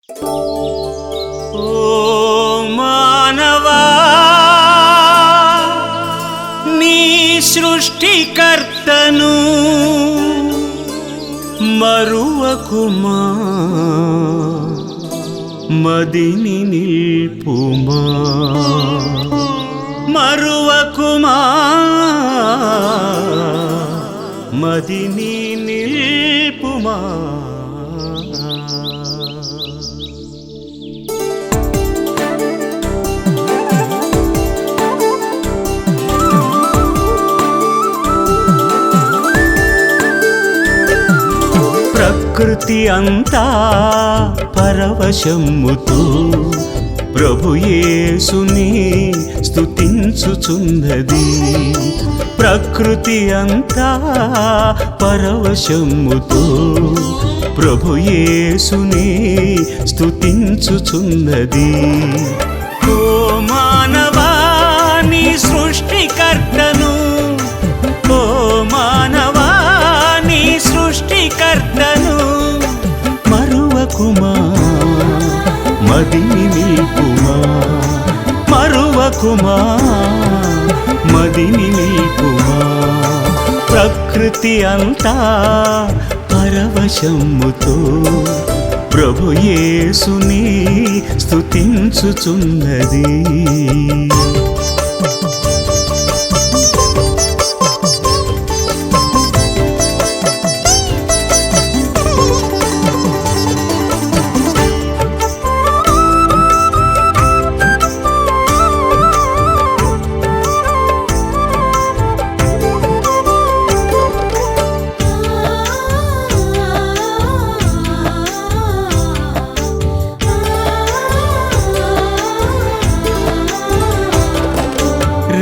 ఓ మానవా, నీ సృష్టికర్తను మరువకుమా, మదిని నిల్పుమా. మరువకుమా, మదిని నిల్పుమా. ప్రకృతి అంతా పరవశముతో ప్రభు యేసుని స్తుతించుచున్నది. ప్రకృతి అంతా పరవశముతో ప్రభు యేసుని స్తుతించుచున్నది. ఓ మానవా, నీ సృష్టికర్తను, ఓ మానవా, నీ సృష్టికర్తను మరువకుమా, మదిని నిల్పుమా. మరువకుమా, మదిని నిల్పుమా. ప్రకృతి అంతా పరవశముతో ప్రభు యేసుని స్తుతించుచున్నది.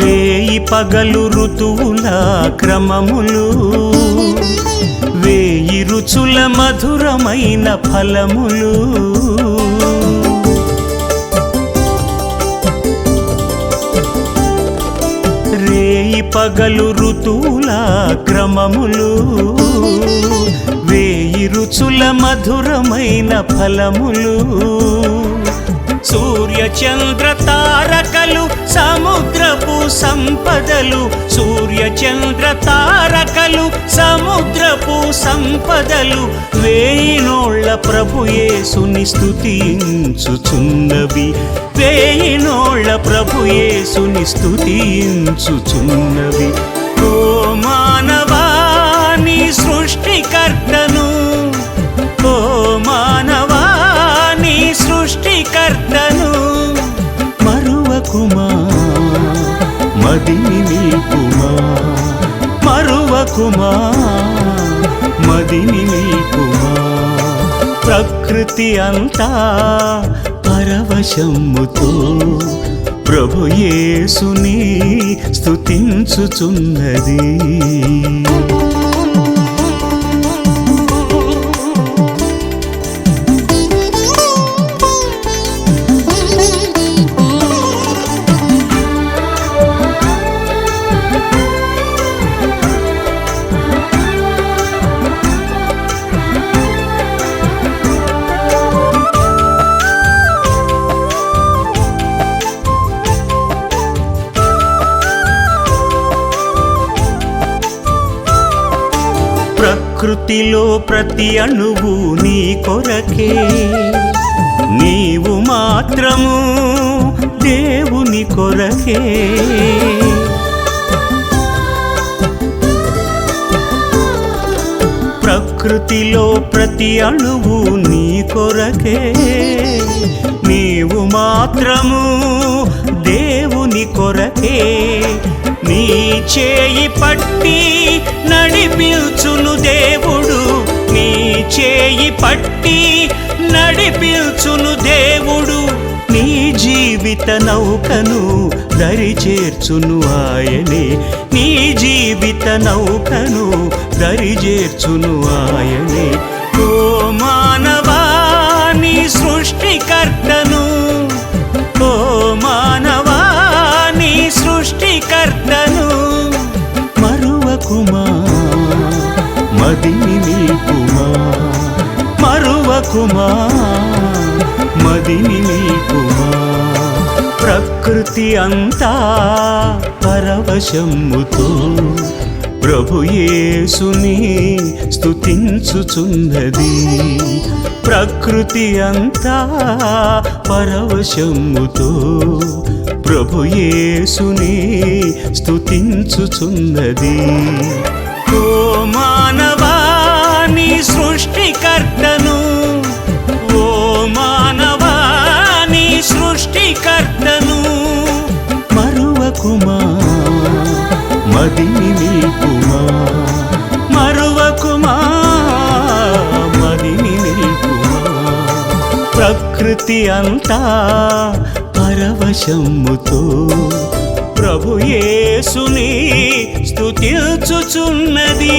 రేయి పగలు ఋతువుల క్రమములు, వేయి రుచుల మధురమైన ఫలములు. రేయి పగలు ఋతువుల క్రమములు, వేయి రుచుల మధురమైన ఫలములు. సూర్య చంద్ర తారకలు సముద్రపు సంపదలు, సూర్య చంద్ర తారకలు సముద్రపు సంపదలు. వేయినోళ్ళ ప్రభు యేసుని స్తుతించుచున్నవి, వేయినోళ్ళ ప్రభు యేసుని స్తుతించుచున్నవి. ఓ మానవా, నీ సృష్టికర్తను, ఓ మానవా, నీ సృష్టికర్తను మరువకుమా, మదిని నిల్పుమా. మరువకుమా, మదిని నిల్పుమా. ప్రకృతి అంతా పరవశముతో ప్రభు యేసుని స్తుతించుచున్నది. ప్రకృతిలో ప్రతి అణువు నీ కొరకే, నీవు మాత్రము దేవుని కొరకే. ప్రకృతిలో ప్రతి అణువు నీ కొరకే, నీవు మాత్రము దేవుని కొరకే. నీ చేయి పట్టి నడిపించును దేవుడు, నీ చేయి పట్టి నడిపించును దేవుడు. నీ జీవిత నౌకను దరి చేర్చును ఆయనే, నీ జీవిత నౌకను దరి చేర్చును ఆయనే. ఓ మానవా, నీ సృష్టికర్తను, ఓ మానవా, నీ సృష్టికర్తను మరువకుమా, మదిని నిల్పుమా. మరువకుమా, మదిని నిల్పుమా. ప్రకృతి అంతా పరవశముతో ప్రభు యేసుని స్తుతించుచున్నది. ప్రకృతి అంతా పరవశముతో ప్రభు యేసుని స్తుతించుచున్నది. ఓ మానవా నీ సృష్టికర్తను, ఓ మానవా నీ సృష్టికర్తను మరువకుమా, మదిని నిల్పుమా. మరువకుమా, మదిని నిల్పుమా. ప్రకృతి అంతా పరవశముతో ప్రభు యేసుని స్తుతించుచున్నది.